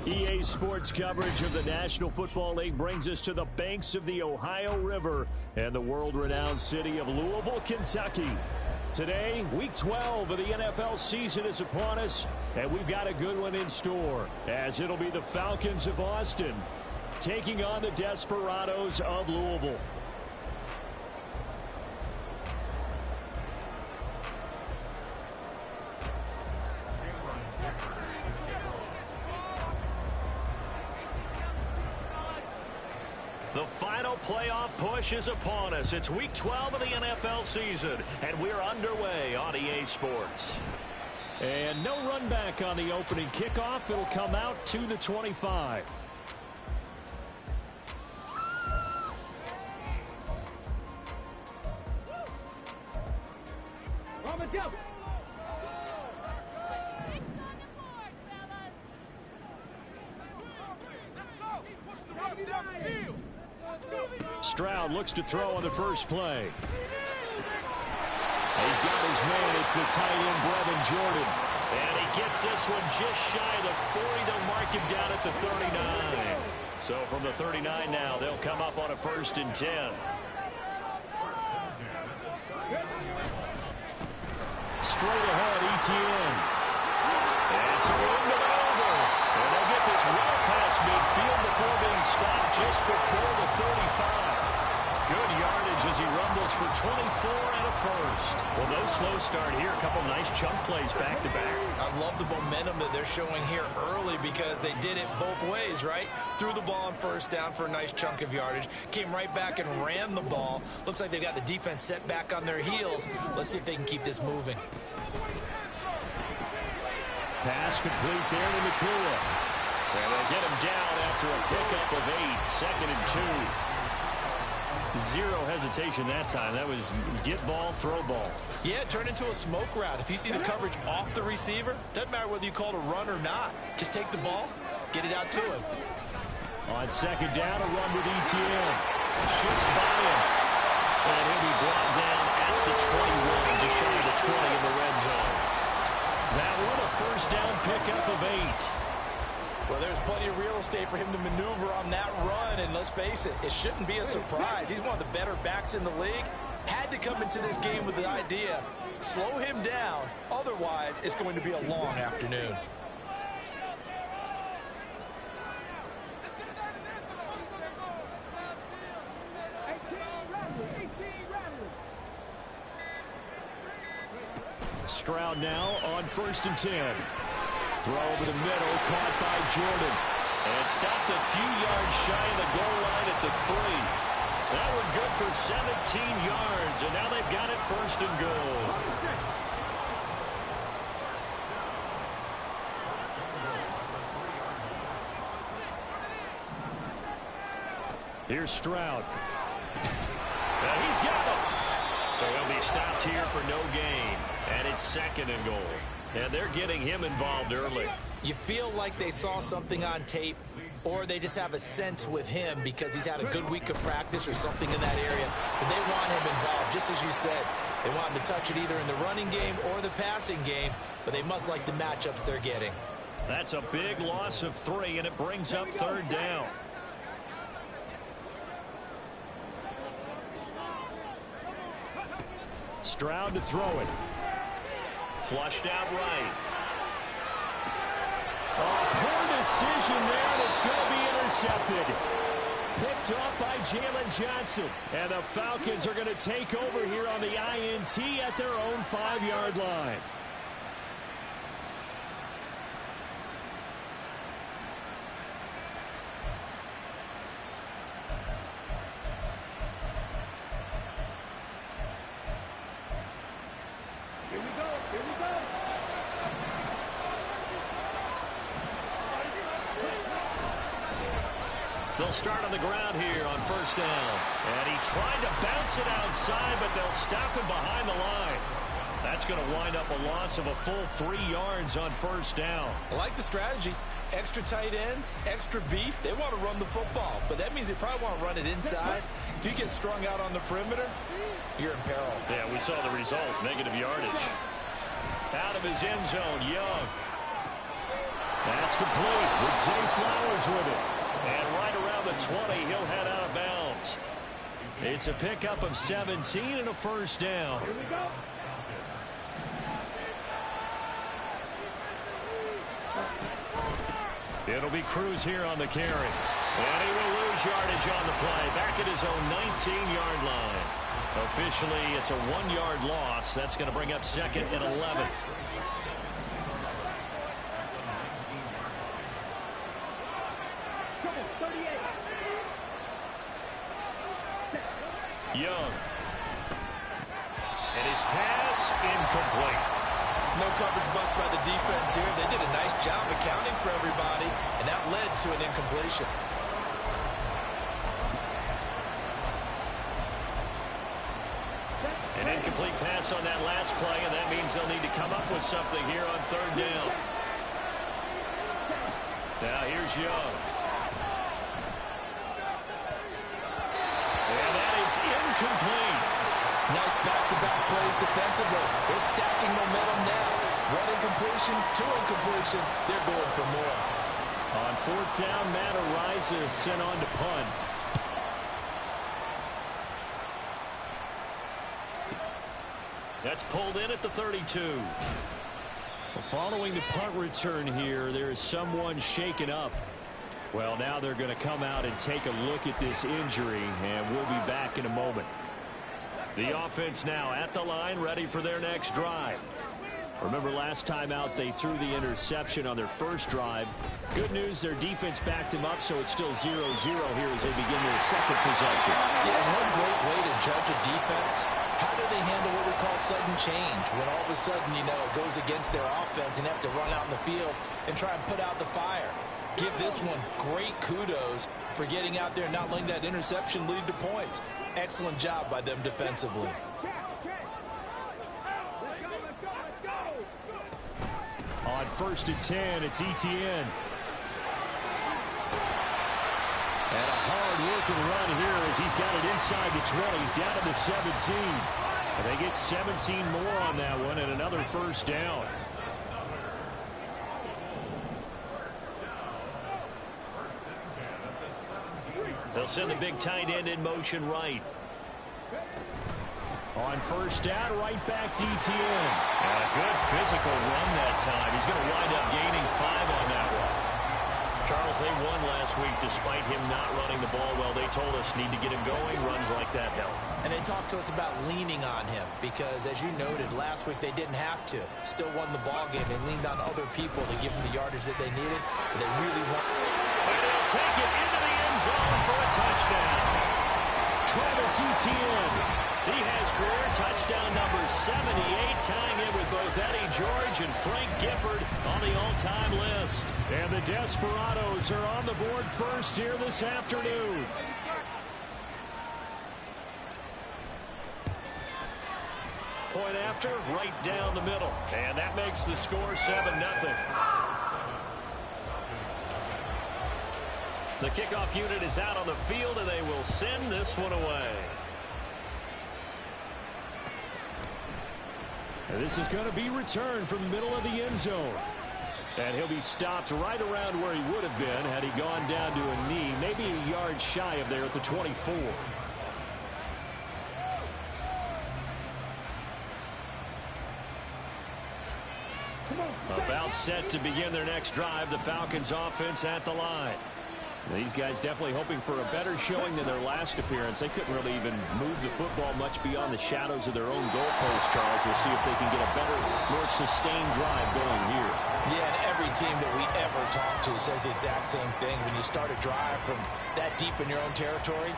EA Sports coverage of the National Football League brings us to the banks of the Ohio River and the world-renowned city of Louisville, Kentucky. Today, Week 12 of the NFL season is upon us, and we've got a good one in store, as it'll be the Falcons of Austin taking on the Desperados of Louisville. The final playoff push is upon us. It's Week 12 of the NFL season, and we're underway on EA Sports. And no run back on the opening kickoff. It'll come out to the 25. Let's go. Stroud looks to throw on the first play. He's got his man. It's the tight end, Brevin Jordan. And he gets this one just shy of the 40. They'll mark him down at the 39. So from the 39 now, they'll come up on a 1st and 10. Straight ahead, Etienne. And so into the over. And they'll get this well past midfield before being stopped just before the 35. Good yardage as he rumbles for 24 and a first. Well, no slow start here. A couple nice chunk plays back-to-back. I love the momentum that they're showing here early because they did it both ways, right? Threw the ball on first down for a nice chunk of yardage. Came right back and ran the ball. Looks like they've got the defense set back on their heels. Let's see if they can keep this moving. Pass complete there to Nakua. And they get him down after a pickup of 8. 2nd and 2. Zero hesitation that time. That was get ball, throw ball. Yeah, it turned into a smoke route. If you see the coverage off the receiver, doesn't matter whether you call it a run or not. Just take the ball, get it out to him. On 2nd down, a run with Etienne. Shoots by him. And he'll be brought down at the 21, just shy of the 20 in the red zone. That one, a 1st down pickup of 8. Well, there's plenty of real estate for him to maneuver on that run, and let's face it, it shouldn't be a surprise. He's one of the better backs in the league. Had to come into this game with the idea, slow him down, otherwise it's going to be a long afternoon. Stroud now on 1st and 10. Throw over the middle, caught by Jordan. And stopped a few yards shy of the goal line at the 3. That one good for 17 yards, and now they've got it 1st and goal. Here's Stroud. And he's got him. So he'll be stopped here for no gain. And it's 2nd and goal. And they're getting him involved early. You feel like they saw something on tape, or they just have a sense with him because he's had a good week of practice or something in that area. But they want him involved, just as you said. They want him to touch it either in the running game or the passing game, but they must like the matchups they're getting. That's a big loss of 3, and it brings up 3rd down. Stroud to throw it. Flushed out right. Oh, poor decision there, and it's going to be intercepted. Picked off by Jalen Johnson. And the Falcons are going to take over here on the INT at their own 5-yard line. They'll start on the ground here on 1st down. And he tried to bounce it outside, but they'll stop him behind the line. That's going to wind up a loss of a full 3 yards on 1st down. I like the strategy. Extra tight ends, extra beef. They want to run the football, but that means they probably want to run it inside. If you get strung out on the perimeter, you're in peril. Yeah, we saw the result, negative yardage. Out of his end zone, Young. That's complete with Zay Flowers with it. And right around the 20, he'll head out of bounds. It's a pickup of 17 and a first down. Here we go. It'll be Cruz here on the carry. And he will lose yardage on the play. Back at his own 19-yard line. Officially, it's a 1-yard loss. That's going to bring up second and 11. Young. And his pass incomplete. No coverage bust by the defense here. They did a nice job accounting for everybody, and that led to an incompletion. An incomplete pass on that last play, and that means they'll need to come up with something here on third down. Now here's Young. And that is incomplete. Nice back-to-back plays defensively. They're stacking momentum now. One incompletion, two incompletion. They're going for more. On fourth down, Matt Araiza is sent on to punt. That's pulled in at the 32. Well, following the punt return here, there is someone shaken up. Well, now they're going to come out and take a look at this injury, and we'll be back in a moment. The offense now at the line, ready for their next drive. Remember last time out they threw the interception on their first drive. Good news, their defense backed them up, so it's still 0-0 here as they begin their second possession. Yeah, one great way to judge a defense. How do they handle what we call sudden change? When all of a sudden, you know, it goes against their offense and have to run out in the field and try and put out the fire. Give this one great kudos for getting out there and not letting that interception lead to points. Excellent job by them defensively. On first and 10, it's Etienne. And a hard-working run here as he's got it inside the 20, down to the 17. And they get 17 more on that one and another first down. They'll send the big tight end in motion right. On first down, right back to Etienne. And a good physical run that time. He's going to wind up gaining 5 on that one. Charles, they won last week despite him not running the ball well. They told us need to get him going. Runs like that help. And they talked to us about leaning on him because, as you noted, last week they didn't have to. Still won the ball game. They leaned on other people to give them the yardage that they needed. But they really want. And they'll take it into the end zone for a touchdown. Travis Etienne. He has career touchdown number 78, tying it with both Eddie George and Frank Gifford on the all-time list. And the Desperados are on the board first here this afternoon. Point after, right down the middle. And that makes the score 7-0. The kickoff unit is out on the field, and they will send this one away. And this is going to be returned from the middle of the end zone. And he'll be stopped right around where he would have been had he gone down to a knee, maybe a yard shy of there at the 24. About set to begin their next drive, the Falcons offense at the line. These guys definitely hoping for a better showing than their last appearance. They couldn't really even move the football much beyond the shadows of their own goalpost, Charles. We'll see if they can get a better, more sustained drive going here. Yeah, and every team that we ever talk to says the exact same thing. When you start a drive from that deep in your own territory,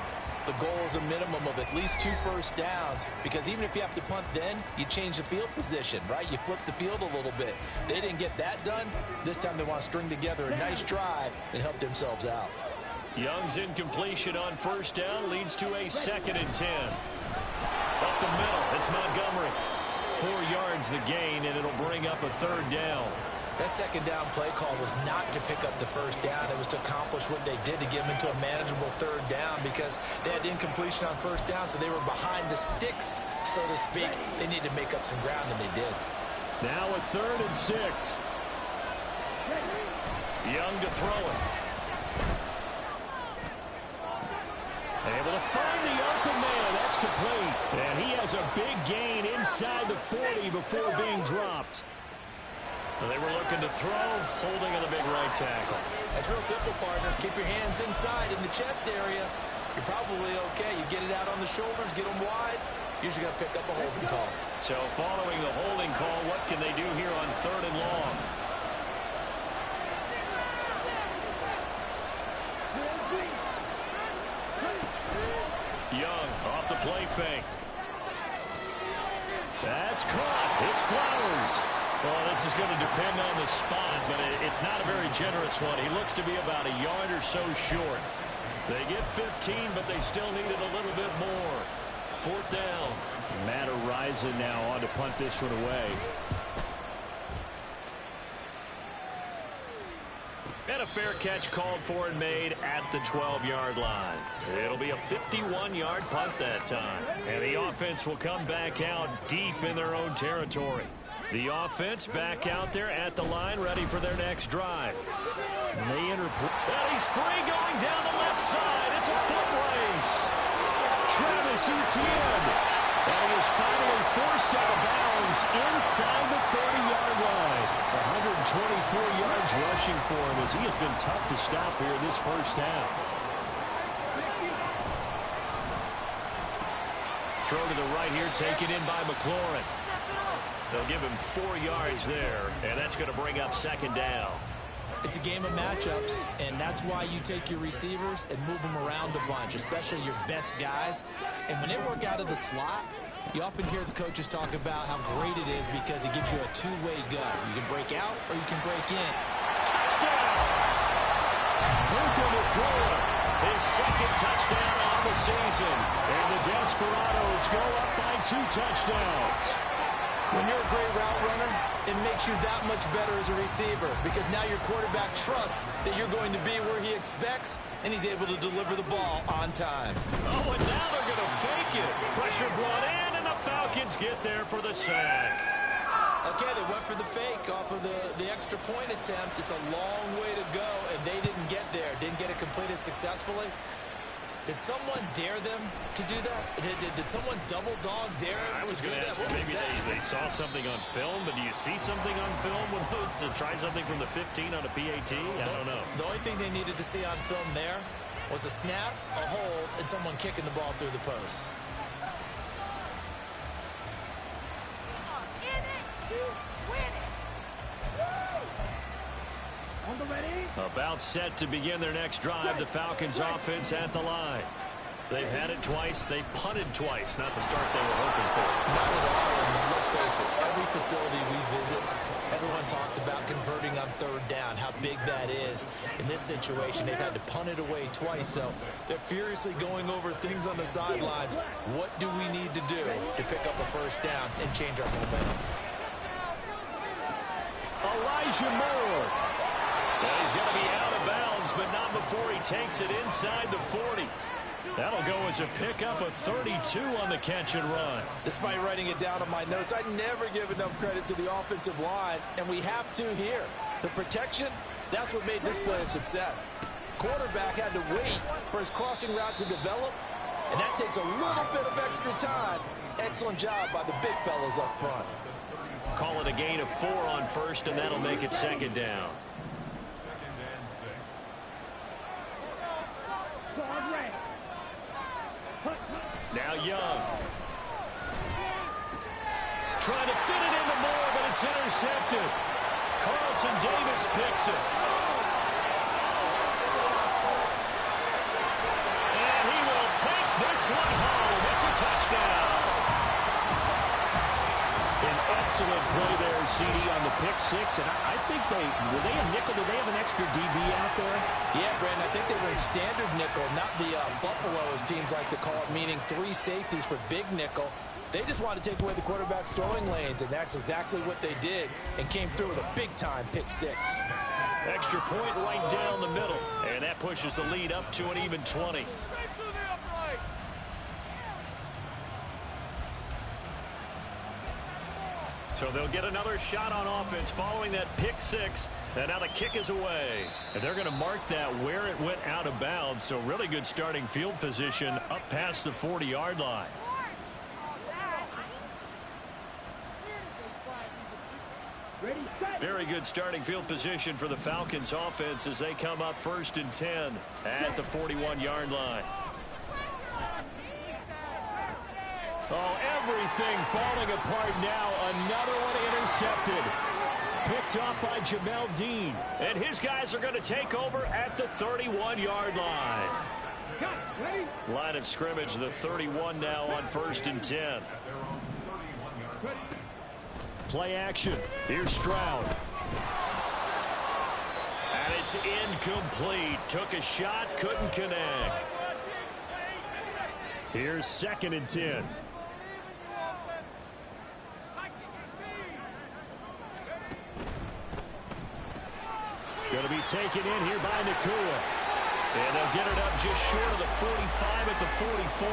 the goal is a minimum of at least 2 first downs, because even if you have to punt then, you change the field position, right? You flip the field a little bit. They didn't get that done. This time they want to string together a nice drive and help themselves out. Young's incompletion on first down leads to a 2nd and 10. Up the middle, it's Montgomery. 4 yards the gain, and it'll bring up a 3rd down. That 2nd down play call was not to pick up the first down. It was to accomplish what they did to get them into a manageable 3rd down, because they had incompletion on first down, so they were behind the sticks, so to speak. They needed to make up some ground, and they did. Now a 3rd and 6. Young to throw it. Able to find the open man. That's complete. And he has a big gain inside the 40 before being dropped. Well, they were looking to throw, holding on the big right tackle. That's real simple, partner. Keep your hands inside in the chest area. You're probably okay. You get it out on the shoulders, get them wide. Usually got to pick up a holding call. So following the holding call, what can they do here on 3rd and long? Young off the play fake. That's caught. It's Flowers. Well, this is going to depend on the spot, but it's not a very generous one. He looks to be about a yard or so short. They get 15, but they still need it a little bit more. 4th down. Matt Araiza now on to punt this one away. And a fair catch called for and made at the 12-yard line. It'll be a 51-yard punt that time. And the offense will come back out deep in their own territory. The offense back out there at the line, ready for their next drive. He's free going down the left side. It's a foot race. Travis Etienne. And he is finally forced out of bounds inside the 30-yard line. 124 yards rushing for him as he has been tough to stop here this first half. Throw to the right here, taken in by McLaurin. They'll give him 4 yards there, and that's going to bring up 2nd down. It's a game of matchups, and that's why you take your receivers and move them around a bunch, especially your best guys. And when they work out of the slot, you often hear the coaches talk about how great it is because it gives you a two-way go. You can break out or you can break in. Touchdown! Puka Nacua, his 2nd touchdown on the season. And the Desperados go up by 2 touchdowns. When you're a great route runner, it makes you that much better as a receiver because now your quarterback trusts that you're going to be where he expects, and he's able to deliver the ball on time. Oh, and now they're going to fake it. Pressure brought in, and the Falcons get there for the sack. Okay, they went for the fake off of the extra point attempt. It's a long way to go, and they didn't get there. Didn't get it completed successfully. Did someone dare them to do that? Did someone double dog dare them to do that? Maybe they saw something on film, but do you see something on film when those to try something from the 15 on a PAT? I don't know. The only thing they needed to see on film there was a snap, a hold, and someone kicking the ball through the post. About set to begin their next drive, the Falcons offense at the line. They've had it twice. They've punted twice. Not the start they were hoping for. Not at all. And let's face it, every facility we visit, everyone talks about converting on 3rd down, how big that is. In this situation, they've had to punt it away twice, so they're furiously going over things on the sidelines. What do we need to do to pick up a 1st down and change our momentum? Elijah Moore. Well, he's going to be out of bounds, but not before he takes it inside the 40. That'll go as a pickup of 32 on the catch and run. Despite writing it down on my notes, I never give enough credit to the offensive line, and we have to here. The protection, that's what made this play a success. Quarterback had to wait for his crossing route to develop, and that takes a little bit of extra time. Excellent job by the big fellas up front. Call it a gain of 4 on 1st, and that'll make it 2nd down. Now Young. Trying to fit it into Moore, but it's intercepted. Carlton Davis picks it. And he will take this one home. It's a touchdown. An excellent play there, CD, on the pick 6. And I think were they a nickel? Did they have an extra DB out there? Yeah, Brandon, I think they were in standard nickel, not the Buffalo, as teams like to call it, meaning 3 safeties for big nickel. They just wanted to take away the quarterback's throwing lanes, and that's exactly what they did, and came through with a big-time pick 6. Extra point right down the middle, and that pushes the lead up to an even 20. So they'll get another shot on offense following that pick six. And now the kick is away. And they're going to mark that where it went out of bounds. So really good starting field position up past the 40-yard line. Very good starting field position for the Falcons offense as they come up 1st and 10 at the 41-yard line. Oh, everything falling apart now. Another one intercepted. Picked off by Jamel Dean. And his guys are going to take over at the 31-yard line. Line of scrimmage, the 31 now on 1st and 10. Play action. Here's Stroud. And it's incomplete. Took a shot, couldn't connect. Here's 2nd and 10. Going to be taken in here by Nacua. And they'll get it up just short of the 45 at the 44.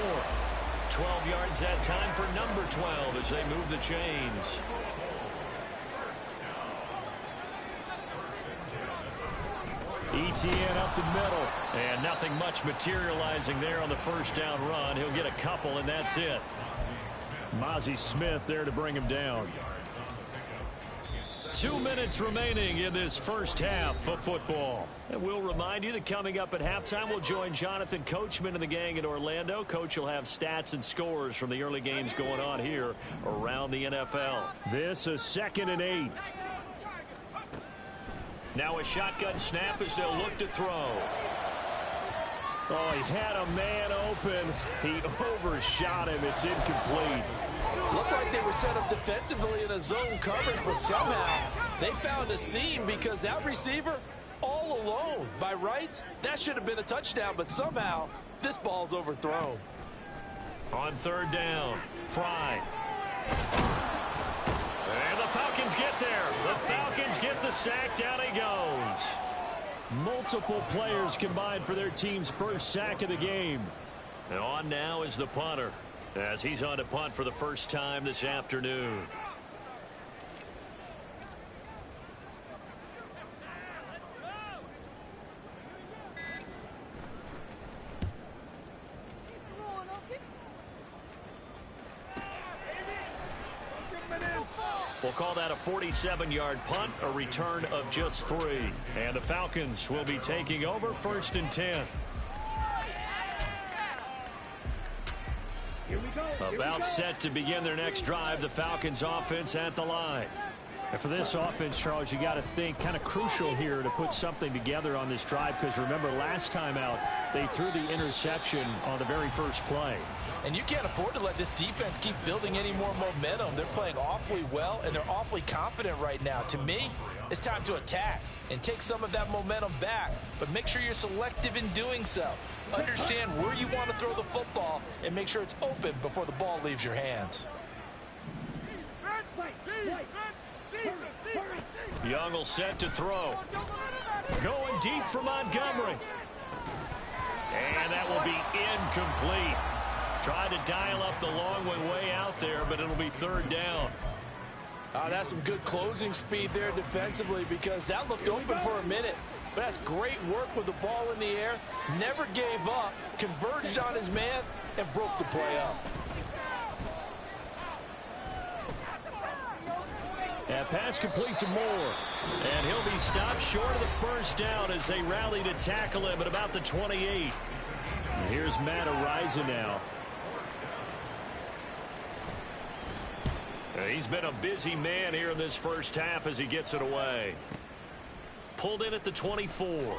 12 yards that time for number 12 as they move the chains. Etienne up the middle. And nothing much materializing there on the first down run. He'll get a couple, and that's it. Mazi Smith there to bring him down. 2 minutes remaining in this first half of football. And we'll remind you that coming up at halftime, we'll join Jonathan Coachman and the gang in Orlando. Coach will have stats and scores from the early games going on here around the NFL. This is 2nd and 8. Now a shotgun snap as they'll look to throw. Oh, he had a man open. He overshot him. It's incomplete. Looked like they were set up defensively in a zone coverage, but somehow they found a seam because that receiver all alone. By rights, that should have been a touchdown, but somehow this ball's overthrown. On 3rd down, Fry. And the Falcons get there. The Falcons get the sack. Down he goes. Multiple players combined for their team's first sack of the game. And on now is the punter, as he's on to punt for the first time this afternoon. We'll call that a 47-yard punt, a return of just 3. And the Falcons will be taking over 1st and 10. About set to begin their next drive, the Falcons offense at the line. And for this offense, Charles, you got to think kind of crucial here to put something together on this drive, because remember last time out they threw the interception on the very first play. And you can't afford to let this defense keep building any more momentum. They're playing awfully well, and they're awfully confident right now. To me, it's time to attack and take some of that momentum back, but make sure you're selective in doing so. Understand where you want to throw the football and make sure it's open before the ball leaves your hands. Young will set to throw. Going deep for Montgomery. And that will be incomplete. Tried to dial up the long way out there, but it'll be 3rd down. That's some good closing speed there defensively, because that looked open for a minute. But that's great work with the ball in the air. Never gave up, converged on his man, and broke the play up. And pass complete to Moore. And he'll be stopped short of the first down as they rally to tackle him at about the 28. And here's Matt Araiza now. He's been a busy man here in this first half as he gets it away. Pulled in at the 24.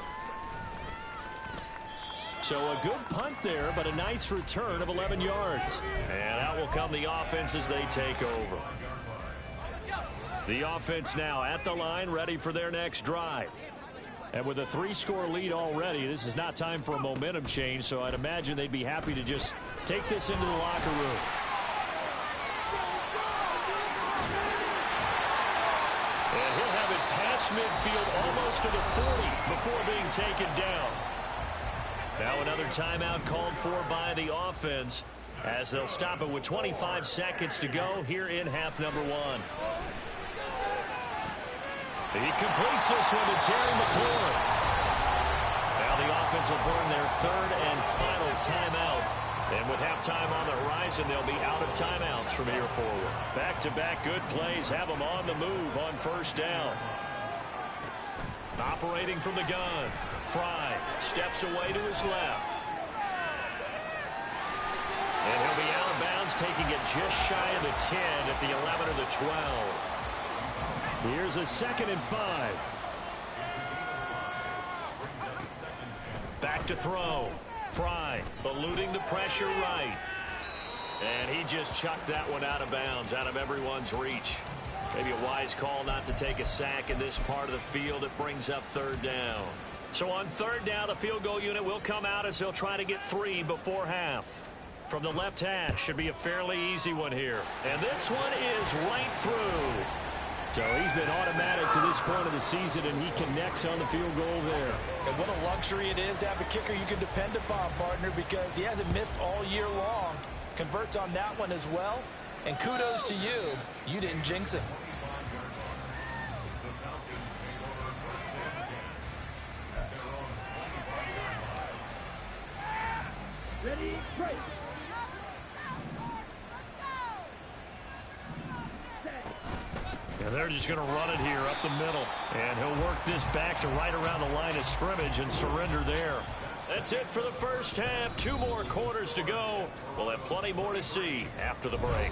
So a good punt there, but a nice return of 11 yards. And out will come the offense as they take over. The offense now at the line, ready for their next drive. And with a 3-score lead already, this is not time for a momentum change, so I'd imagine they'd be happy to just take this into the locker room. And he'll have it past midfield almost to the 40 before being taken down. Now another timeout called for by the offense as they'll stop it with 25 seconds to go here in half number one. He completes this one to Terry McLaurin. Now the offense will burn their third and final timeout. And with halftime on the horizon, they'll be out of timeouts from here forward. Back-to-back good plays have them on the move on first down. Operating from the gun, Fry steps away to his left. And he'll be out of bounds, taking it just shy of the 10 at the 11 or the 12. Here's a 2nd and 5. Back to throw. Fry eluding the pressure right. And he just chucked that one out of bounds, out of everyone's reach. Maybe a wise call not to take a sack in this part of the field. It brings up third down. So on third down, the field goal unit will come out as they'll try to get 3 before half. From the left hash, should be a fairly easy one here. And this one is right through. So he's been automatic to this point of the season, and he connects on the field goal there. And what a luxury it is to have a kicker you can depend upon, partner, because he hasn't missed all year long. Converts on that one as well. And kudos to you. You didn't jinx him. Ready, break. And they're just going to run it here up the middle. And he'll work this back to right around the line of scrimmage and surrender there. That's it for the first half. 2 more quarters to go. We'll have plenty more to see after the break.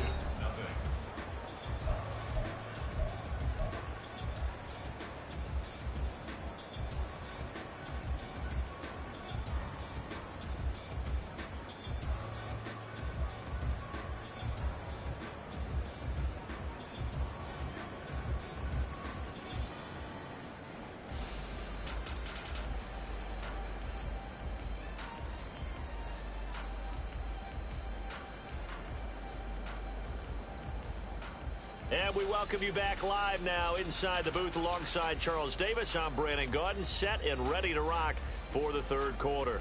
And we welcome you back live now inside the booth alongside Charles Davis. I'm Brandon Gaudin, set and ready to rock for the third quarter.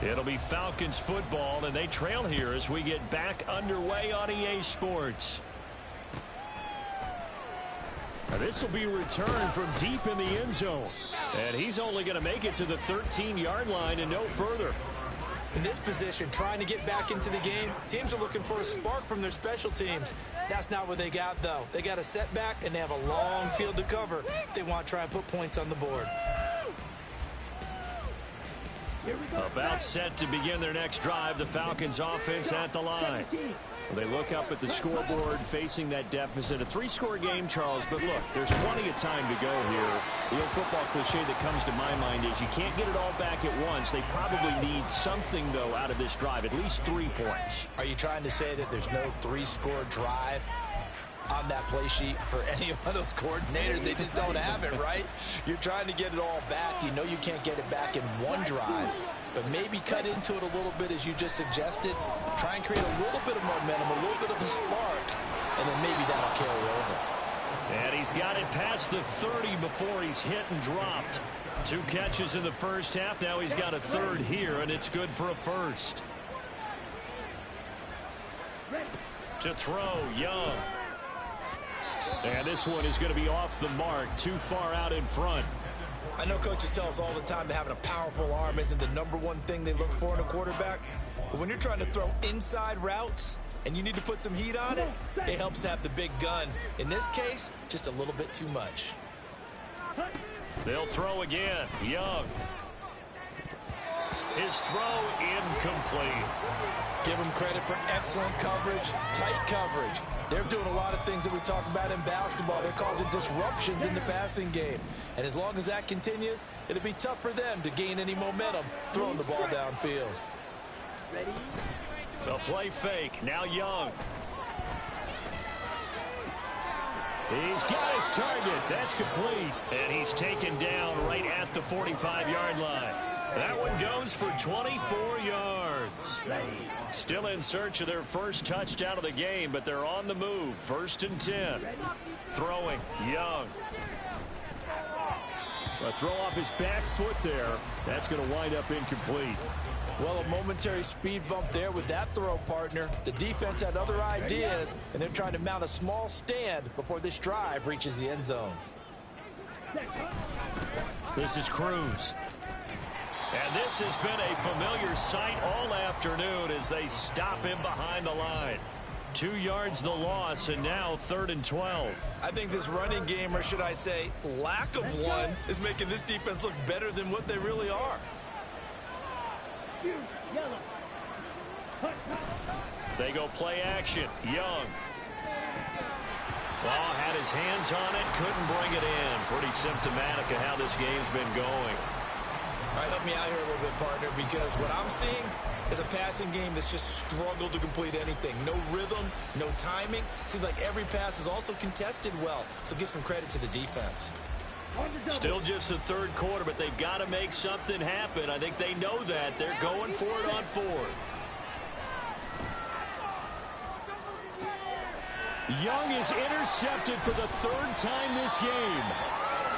It'll be Falcons football, and they trail here as we get back underway on EA Sports. Now this will be a return from deep in the end zone. And he's only going to make it to the 13-yard line and no further. In this position, trying to get back into the game, teams are looking for a spark from their special teams. That's not what they got, though. They got a setback, and they have a long field to cover if they want to try and put points on the board. About set to begin their next drive, the Falcons offense at the line. They look up at the scoreboard facing that deficit. A 3-score game, Charles, but look, there's plenty of time to go here. The old football cliche that comes to my mind is you can't get it all back at once. They probably need something, though, out of this drive, at least 3 points. Are you trying to say that there's no 3-score drive on that play sheet for any of those coordinators? They just don't have it, right? You're trying to get it all back. You know you can't get it back in one drive, but maybe cut into it a little bit as you just suggested. Try and create a little bit of momentum, a little bit of a spark, and then maybe that'll carry over. And he's got it past the 30 before he's hit and dropped. 2 catches in the first half. Now he's got a third here, and it's good for a first. To throw, Young. And this one is going to be off the mark, too far out in front. I know coaches tell us all the time that having a powerful arm isn't the #1 thing they look for in a quarterback. But when you're trying to throw inside routes and you need to put some heat on it, it helps have the big gun. In this case, just a little bit too much. They'll throw again. Young. His throw incomplete. Give them credit for excellent coverage, tight coverage. They're doing a lot of things that we talk about in basketball. They're causing disruptions in the passing game. And as long as that continues, it'll be tough for them to gain any momentum throwing the ball downfield. The play fake. Now Young. He's got his target. That's complete. And he's taken down right at the 45-yard line. That one goes for 24 yards. Still in search of their first touchdown of the game, but they're on the move. 1st and 10. Throwing, Young. A throw off his back foot there. That's going to wind up incomplete. Well, a momentary speed bump there with that throw, partner. The defense had other ideas, and they're trying to mount a small stand before this drive reaches the end zone. This is Cruz. And this has been a familiar sight all afternoon as they stop him behind the line. 2 yards the loss, and now 3rd and 12. I think this running game, or should I say lack of one, is making this defense look better than what they really are. They go play action. Young. Well, had his hands on it, couldn't bring it in. Pretty symptomatic of how this game's been going. All right, help me out here a little bit, partner, because what I'm seeing is a passing game that's just struggled to complete anything. No rhythm, no timing. Seems like every pass is also contested well, so give some credit to the defense. Still just the 3rd quarter, but they've got to make something happen. I think they know that. They're going for it on 4th. Young is intercepted for the 3rd time this game.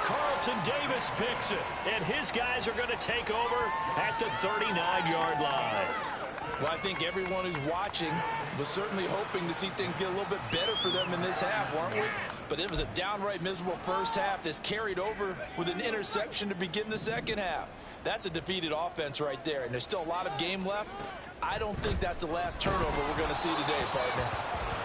Carlton Davis picks it, and his guys are going to take over at the 39-yard line. Well, I think everyone who's watching was certainly hoping to see things get a little bit better for them in this half, weren't we? But it was a downright miserable first half. This carried over with an interception to begin the second half. That's a defeated offense right there, and there's still a lot of game left. I don't think that's the last turnover we're going to see today, partner.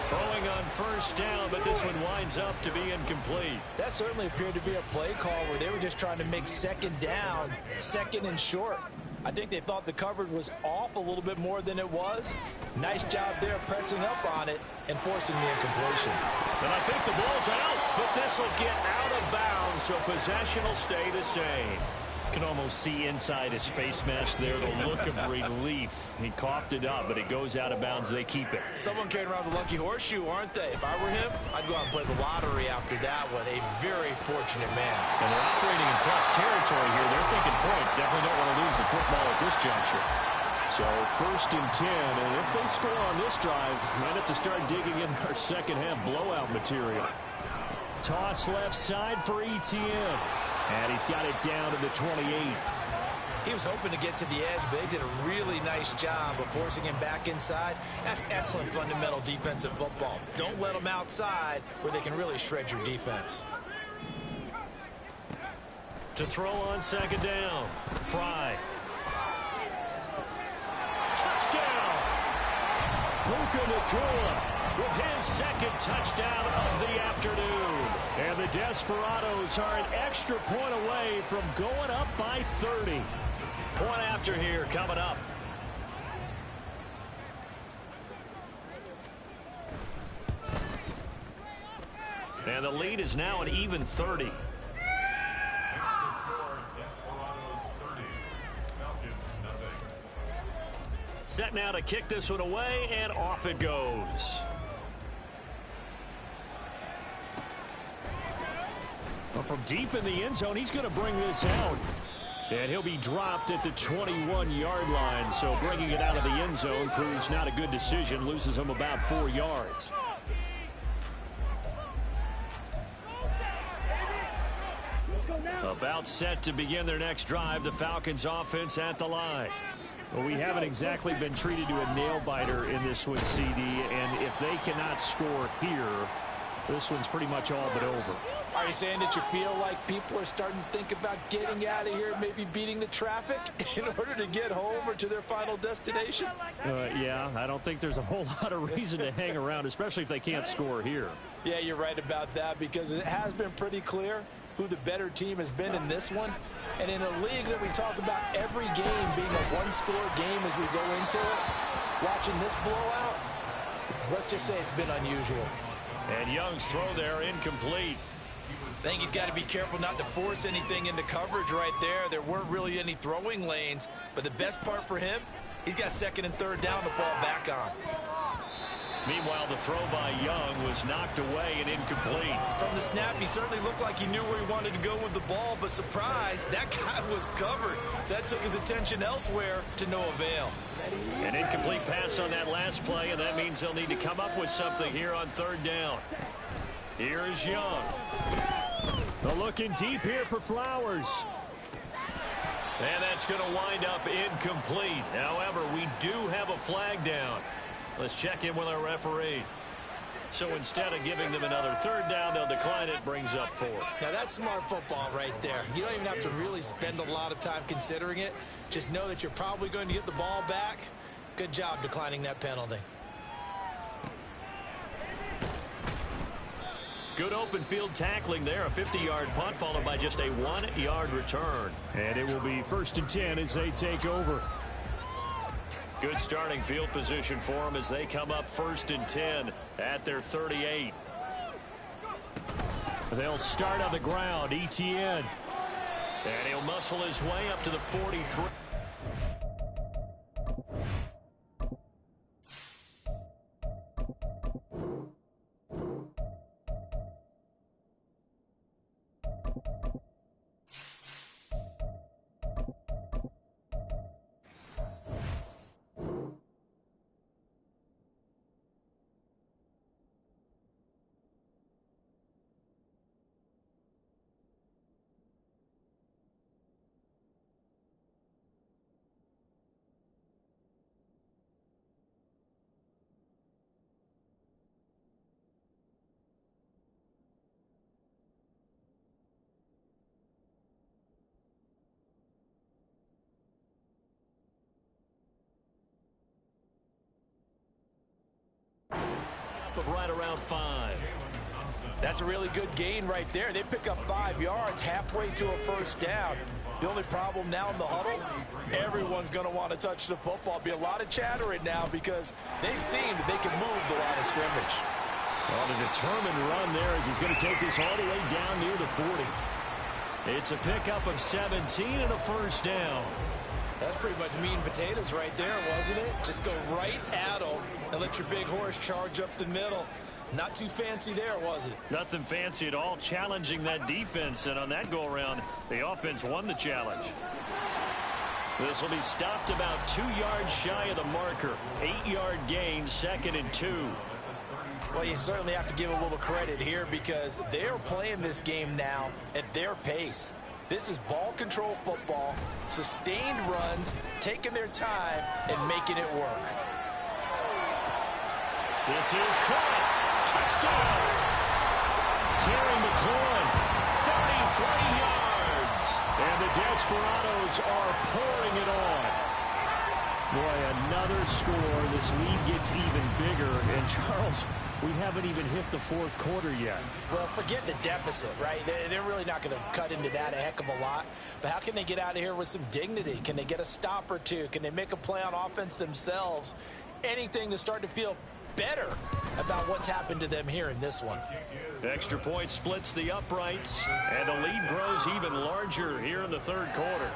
Throwing on 1st down, but this one winds up to be incomplete. That certainly appeared to be a play call where they were just trying to make 2nd down, 2nd and short. I think they thought the coverage was off a little bit more than it was. Nice job there pressing up on it and forcing the incompletion. And I think the ball's out, but this will get out of bounds, so possession will stay the same. You can almost see inside his face mask there the look of relief. He coughed it up, but it goes out of bounds. They keep it. Someone carrying around the lucky horseshoe, aren't they? If I were him, I'd go out and play the lottery after that one. A very fortunate man. And they're operating in press territory here. They're thinking points. Definitely don't want to lose the football at this juncture. So 1st and 10, and if they score on this drive, might have to start digging in our second half blowout material. Toss left side for ETN. And he's got it down to the 28. He was hoping to get to the edge, but they did a really nice job of forcing him back inside. That's excellent fundamental defensive football. Don't let them outside where they can really shred your defense. To throw on 2nd down. Fry. Touchdown! Puka Nacua with his 2nd touchdown of the afternoon. And the Desperados are an extra point away from going up by 30. Point after here coming up. And the lead is now an even 30. Set now to kick this one away, and off it goes. Well, from deep in the end zone, he's going to bring this out. And he'll be dropped at the 21-yard line. So bringing it out of the end zone proves not a good decision. Loses him about 4 yards. About set to begin their next drive. The Falcons offense at the line. Well, we haven't exactly been treated to a nail-biter in this one, CD. And if they cannot score here, this one's pretty much all but over. Are you saying that you feel like people are starting to think about getting out of here, maybe beating the traffic in order to get home or to their final destination? Yeah, I don't think there's a whole lot of reason to hang around, especially if they can't score here. Yeah, you're right about that, because it has been pretty clear who the better team has been in this one. And in a league that we talk about every game being a one-score game as we go into it, watching this blowout, let's just say it's been unusual. And Young's throw there incomplete. I think he's got to be careful not to force anything into coverage right there. There weren't really any throwing lanes, but the best part for him, he's got second and third down to fall back on. Meanwhile, the throw by Young was knocked away and incomplete. From the snap, he certainly looked like he knew where he wanted to go with the ball, but surprise, that guy was covered. So that took his attention elsewhere to no avail. An incomplete pass on that last play, and that means they'll need to come up with something here on third down. Here is Young. They're looking deep here for Flowers. And that's going to wind up incomplete. However, we do have a flag down. Let's check in with our referee. So instead of giving them another third down, they'll decline it. Brings up 4. Now that's smart football right there. You don't even have to really spend a lot of time considering it. Just know that you're probably going to get the ball back. Good job declining that penalty. Good open field tackling there. A 50-yard punt followed by just a 1-yard return. And it will be 1st and 10 as they take over. Good starting field position for them as they come up 1st and 10 at their 38. They'll start on the ground. Etienne. And he'll muscle his way up to the 43. Of right around 5. That's a really good gain right there. They pick up 5 yards halfway to a first down. The only problem now in the huddle, everyone's going to want to touch the football. Be a lot of chattering now because they've seen that they can move the line of scrimmage. On a determined run there as he's going to take this all the way down near the 40. It's a pickup of 17 and a first down. That's pretty much meat and potatoes right there, wasn't it? Just go right at them and let your big horse charge up the middle. Not too fancy there, was it? Nothing fancy at all, challenging that defense, and on that go-around, the offense won the challenge. This will be stopped about 2 yards shy of the marker. 8-yard gain, 2nd and 2. Well, you certainly have to give a little credit here because they're playing this game now at their pace. This is ball control football, sustained runs, taking their time, and making it work. This is caught. Touchdown. Terry McLaurin, 33 yards. And the Desperados are pouring it on. Boy, another score. This lead gets even bigger. And Charles, we haven't even hit the 4th quarter yet. Well, forget the deficit, right? They're really not going to cut into that a heck of a lot. But how can they get out of here with some dignity? Can they get a stop or two? Can they make a play on offense themselves? Anything to start to feel better about what's happened to them here in this one. Extra point splits the uprights, and the lead grows even larger here in the 3rd quarter.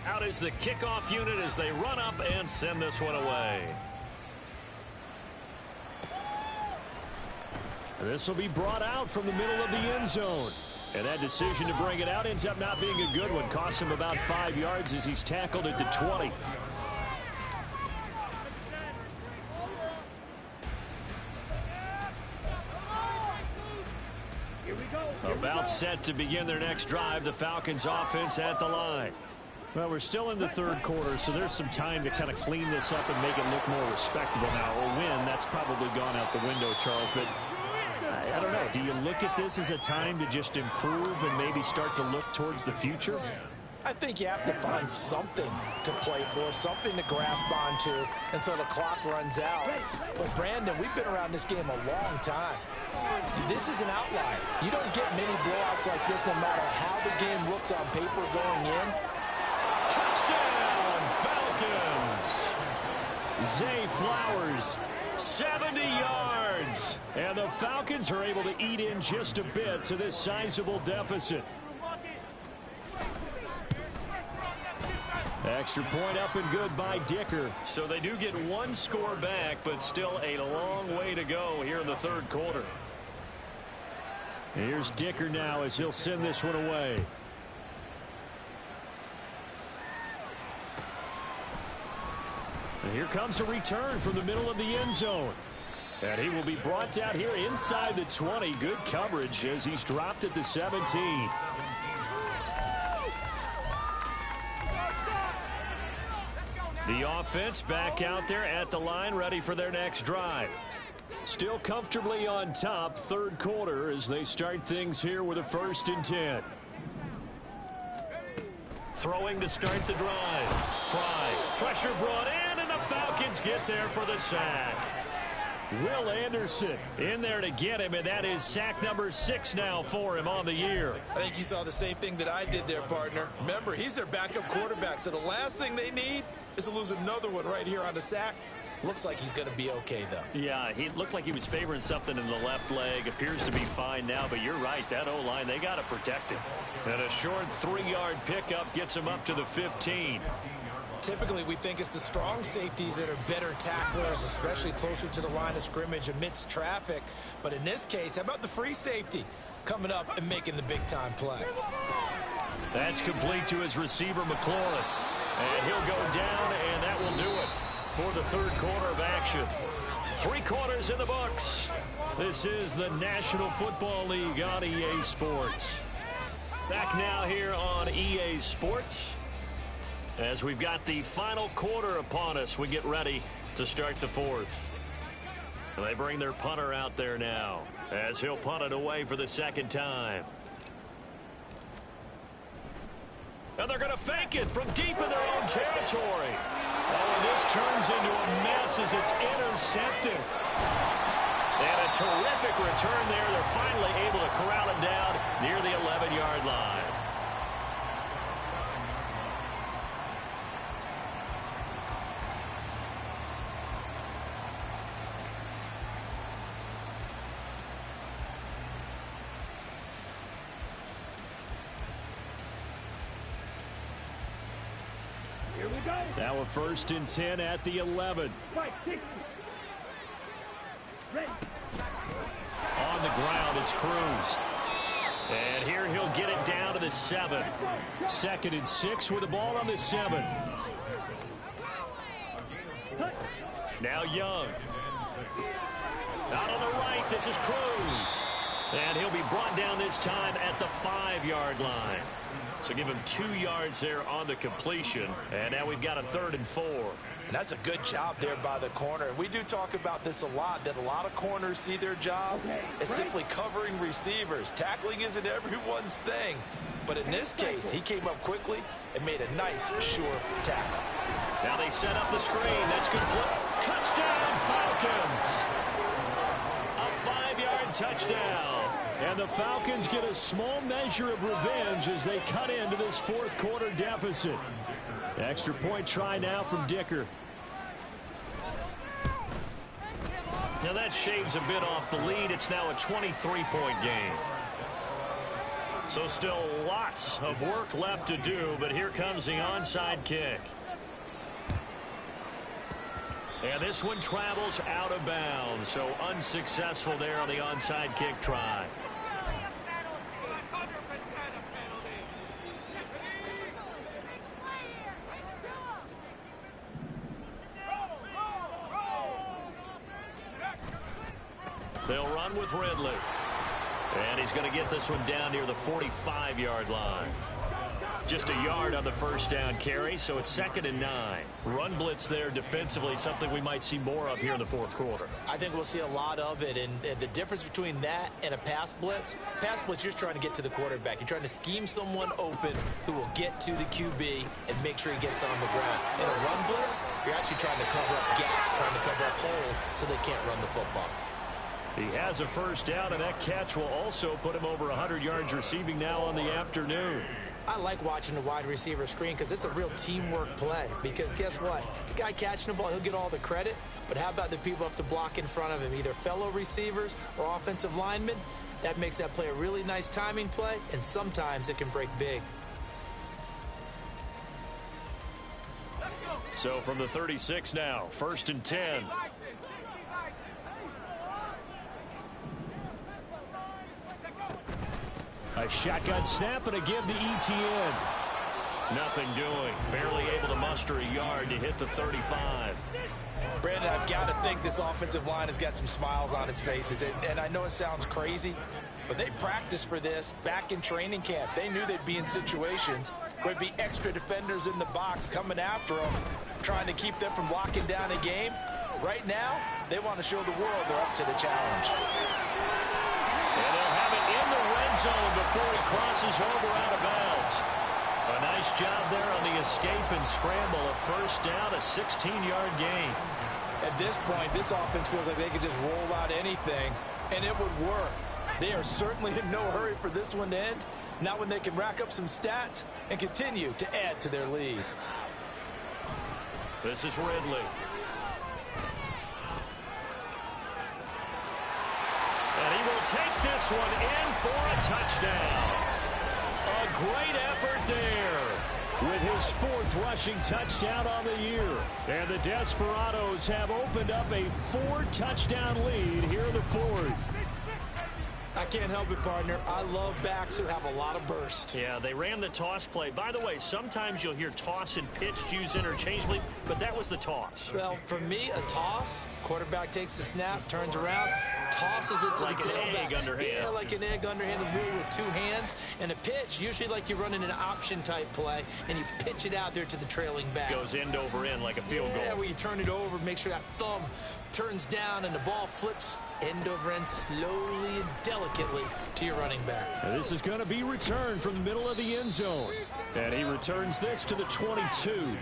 Out is the kickoff unit as they run up and send this one away. This will be brought out from the middle of the end zone. And that decision to bring it out ends up not being a good one. Costs him about 5 yards as he's tackled at the 20. About set to begin their next drive. The Falcons offense at the line. Well, we're still in the 3rd quarter, so there's some time to kind of clean this up and make it look more respectable now. A win, that's probably gone out the window, Charles, but I don't know. Do you look at this as a time to just improve and maybe start to look towards the future? I think you have to find something to play for, something to grasp onto until the clock runs out. But, Brandon, we've been around this game a long time. This is an outlier. You don't get many blowouts like this no matter how the game looks on paper going in. Touchdown, Falcons! Zay Flowers, 70 yards. And the Falcons are able to eat in just a bit to this sizable deficit. Extra point up and good by Dicker. So they do get one score back, but still a long way to go here in the third quarter. Here's Dicker now as he'll send this one away. And here comes a return from the middle of the end zone. And he will be brought down here inside the 20. Good coverage as he's dropped at the 17. The offense back out there at the line, ready for their next drive. Still comfortably on top, third quarter, as they start things here with a 1st and 10. Throwing to start the drive. Fry. Pressure brought in, and the Falcons get there for the sack. Will Anderson in there to get him, and that is sack number 6 now for him on the year. I think you saw the same thing that I did there, partner. Remember, he's their backup quarterback, so the last thing they need is to lose another one right here on the sack. Looks like he's going to be okay, though. Yeah, he looked like he was favoring something in the left leg. Appears to be fine now, but you're right. That O-line, they got to protect him. And a short 3-yard pickup gets him up to the 15. Typically, we think it's the strong safeties that are better tacklers, especially closer to the line of scrimmage amidst traffic. But in this case, how about the free safety coming up and making the big-time play? That's complete to his receiver, McLaurin. And he'll go down, and that will do it for the third quarter of action. 3 quarters in the books. This is the National Football League on EA Sports. Back now here on EA Sports. As we've got the final quarter upon us, we get ready to start the 4th. And they bring their punter out there now as he'll punt it away for the 2nd time. And they're going to fake it from deep in their own territory. Oh, and this turns into a mess as it's intercepted. And a terrific return there. They're finally able to corral him down near the 11-yard line. Now a 1st and 10 at the 11. On the ground, it's Cruz. And here he'll get it down to the 7. 2nd and 6 with the ball on the 7. Now Young. Out on the right, this is Cruz. And he'll be brought down this time at the 5-yard line. So give him 2 yards there on the completion. And now we've got a 3rd and 4. And that's a good job there by the corner. And we do talk about this a lot, that a lot of corners see their job as simply covering receivers. Tackling isn't everyone's thing. But in this case, he came up quickly and made a nice, sure tackle. Now they set up the screen. That's good play. Touchdown, Falcons! A 5-yard touchdown. And the Falcons get a small measure of revenge as they cut into this 4th quarter deficit. Extra point try now from Dicker. Now that shaves a bit off the lead. It's now a 23-point game. So still lots of work left to do, but here comes the onside kick. And this one travels out of bounds, so unsuccessful there on the onside kick try. They'll run with Ridley. And he's going to get this one down near the 45-yard line. Just a yard on the first down carry, so it's 2nd and 9. Run blitz there defensively, something we might see more of here in the fourth quarter. I think we'll see a lot of it, and the difference between that and a pass blitz, you're just trying to get to the quarterback. You're trying to scheme someone open who will get to the QB and make sure he gets on the ground. In a run blitz, you're actually trying to cover up gaps, trying to cover up holes so they can't run the football. He has a first down, and that catch will also put him over 100 yards receiving now on the afternoon. I like watching the wide receiver screen because it's a real teamwork play. Because guess what? The guy catching the ball, he'll get all the credit. But how about the people have to block in front of him, either fellow receivers or offensive linemen? That makes that play a really nice timing play, and sometimes it can break big. So from the 36 now, 1st and 10. A shotgun snap and a give to Etienne. Nothing doing. Barely able to muster a yard to hit the 35. Brandon, I've got to think this offensive line has got some smiles on its faces. And I know it sounds crazy, but they practiced for this back in training camp. They knew they'd be in situations where there'd be extra defenders in the box coming after them, trying to keep them from locking down a game. Right now, they want to show the world they're up to the challenge. And they'll have it in the red zone before he crosses over out of bounds. A nice job there on the escape and scramble. A first down, a 16-yard gain. At this point, this offense feels like they could just roll out anything, and it would work. They are certainly in no hurry for this one to end. Not when they can rack up some stats and continue to add to their lead. This is Ridley. And he will take this one in for a touchdown. A great effort there with his 4th rushing touchdown on the year. And the Desperados have opened up a 4-touchdown lead here in the 4th. I can't help it, partner. I love backs who have a lot of burst. Yeah, they ran the toss play. By the way, sometimes you'll hear toss and pitch used interchangeably, but that was the toss. Well, for me, a toss, quarterback takes the snap, turns around, tosses it to like the tailback. Like an egg underhand. Yeah, like an egg underhand, really with 2 hands. And a pitch, usually like you're running an option-type play, and you pitch it out there to the trailing back. Goes end over end like a field goal. Yeah, where you turn it over, make sure that thumb turns down, and the ball flips end over end slowly and delicately to your running back. And this is going to be returned from the middle of the end zone. And he returns this to the 22.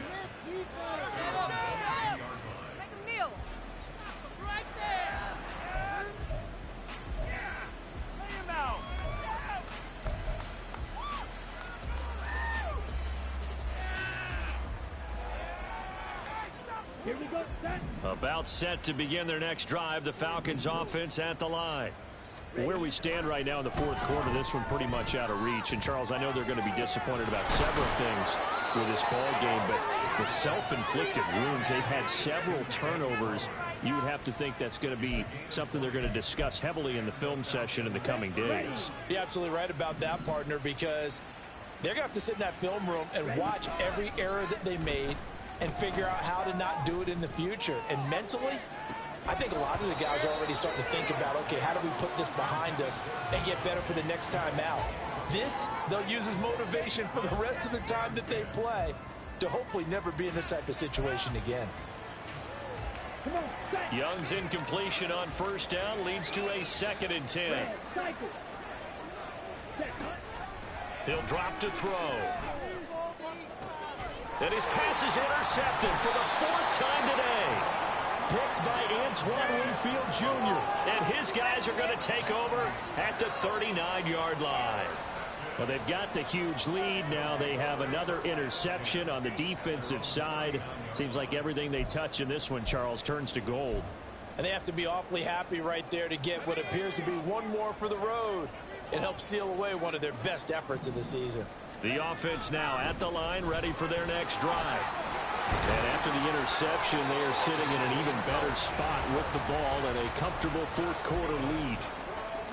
Here we go, set. About set to begin their next drive. The Falcons offense at the line. Where we stand right now in the 4th quarter, this one pretty much out of reach. And, Charles, I know they're going to be disappointed about several things with this ball game, but the self-inflicted wounds, they've had several turnovers. You would have to think that's going to be something they're going to discuss heavily in the film session in the coming days. You're absolutely right about that, partner, because they're going to have to sit in that film room and watch every error that they made and figure out how to not do it in the future. And mentally, I think a lot of the guys are already starting to think about, okay, how do we put this behind us and get better for the next time out? This, they'll use as motivation for the rest of the time that they play to hopefully never be in this type of situation again. Come on, set. Young's incompletion on first down leads to a 2nd and 10. Red, cycle. Set. He'll drop to throw. And his pass is intercepted for the 4th time today. Picked by Antoine Winfield Jr. And his guys are going to take over at the 39-yard line. Well, they've got the huge lead. Now they have another interception on the defensive side. Seems like everything they touch in this one, Charles, turns to gold. And they have to be awfully happy right there to get what appears to be one more for the road. It helps seal away one of their best efforts of the season. The offense now at the line, ready for their next drive. And after the interception, they are sitting in an even better spot with the ball and a comfortable 4th quarter lead.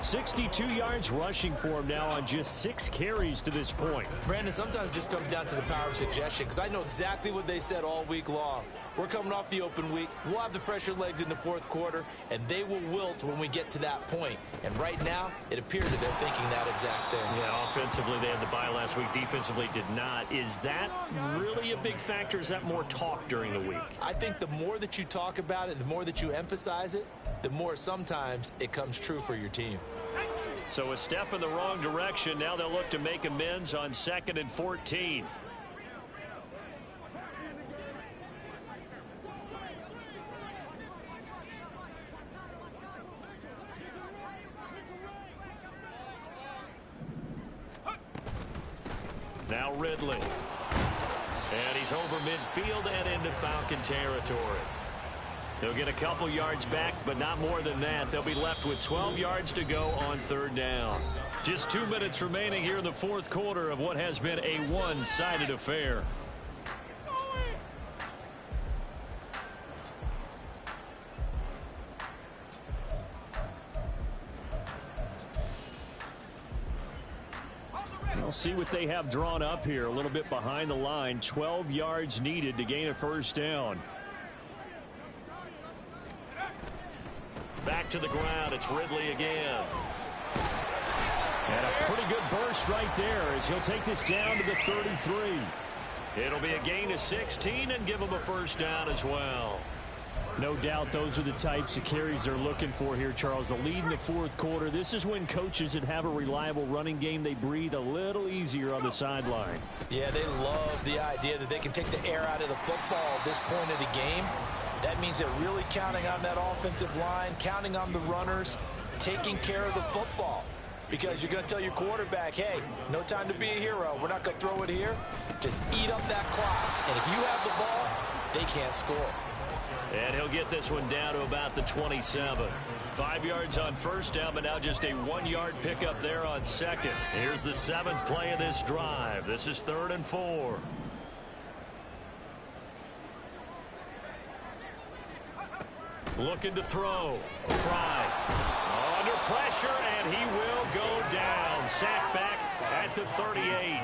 62 yards rushing for him now on just 6 carries to this point. Brandon, sometimes it just comes down to the power of suggestion, because I know exactly what they said all week long. we're coming off the open week. We'll have the fresher legs in the fourth quarter, and they will wilt when we get to that point. And right now, it appears that they're thinking that exact thing. Yeah, offensively, they had the bye last week. Defensively, did not. Is that really a big factor? Is that more talk during the week? I think the more that you talk about it, the more that you emphasize it, the more sometimes it comes true for your team. So a step in the wrong direction. Now they'll look to make amends on 2nd and 14. Now Ridley. And he's over midfield and into Falcon territory. They'll get a couple yards back, but not more than that. They'll be left with 12 yards to go on 3rd down. Just 2 minutes remaining here in the fourth quarter of what has been a one-sided affair. We'll see what they have drawn up here. A little bit behind the line. 12 yards needed to gain a 1st down. Back to the ground. It's Ridley again. And a pretty good burst right there as he'll take this down to the 33. It'll be a gain of 16 and give him a 1st down as well. No doubt those are the types of carries they're looking for here, Charles. The lead in the fourth quarter. This is when coaches that have a reliable running game, they breathe a little easier on the sideline. Yeah, they love the idea that they can take the air out of the football at this point of the game. That means they're really counting on that offensive line, counting on the runners, taking care of the football. Because you're going to tell your quarterback, hey, no time to be a hero. We're not going to throw it here. Just eat up that clock. And if you have the ball, they can't score. And he'll get this one down to about the 27. 5 yards on 1st down, but now just a 1-yard pickup there on 2nd. Here's the 7th play of this drive. This is 3rd and 4. Looking to throw. Fry. Under pressure, and he will go down. Sacked back at the 38.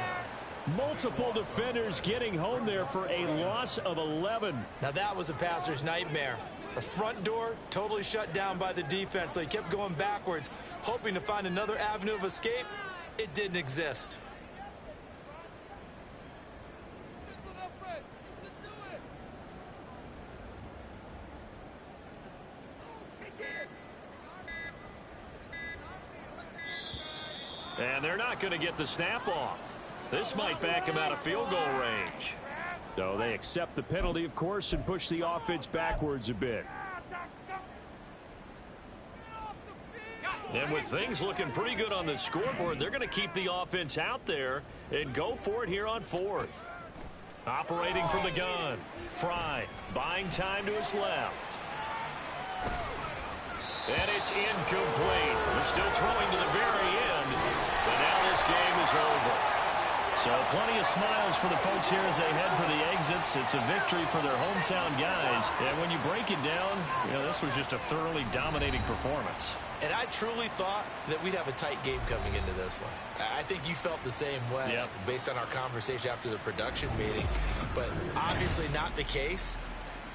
Multiple defenders getting home there for a loss of 11. Now that was a passer's nightmare. The front door totally shut down by the defense, so he kept going backwards, hoping to find another avenue of escape. It didn't exist. And they're not going to get the snap off. This might back him out of field goal range. So they accept the penalty, of course, and push the offense backwards a bit. And with things looking pretty good on the scoreboard, they're going to keep the offense out there and go for it here on 4th. Operating from the gun. Fry buying time to his left. And it's incomplete. He's still throwing to the very end. But now this game is over. So plenty of smiles for the folks here as they head for the exits. It's a victory for their hometown guys. And when you break it down, you know, this was just a thoroughly dominating performance. And I truly thought that we'd have a tight game coming into this one. I think you felt the same way based on our conversation after the production meeting. But obviously not the case.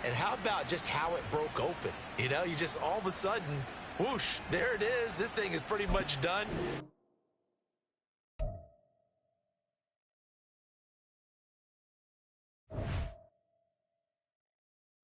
And how about just how it broke open? You know, you just all of a sudden, whoosh, there it is. This thing is pretty much done.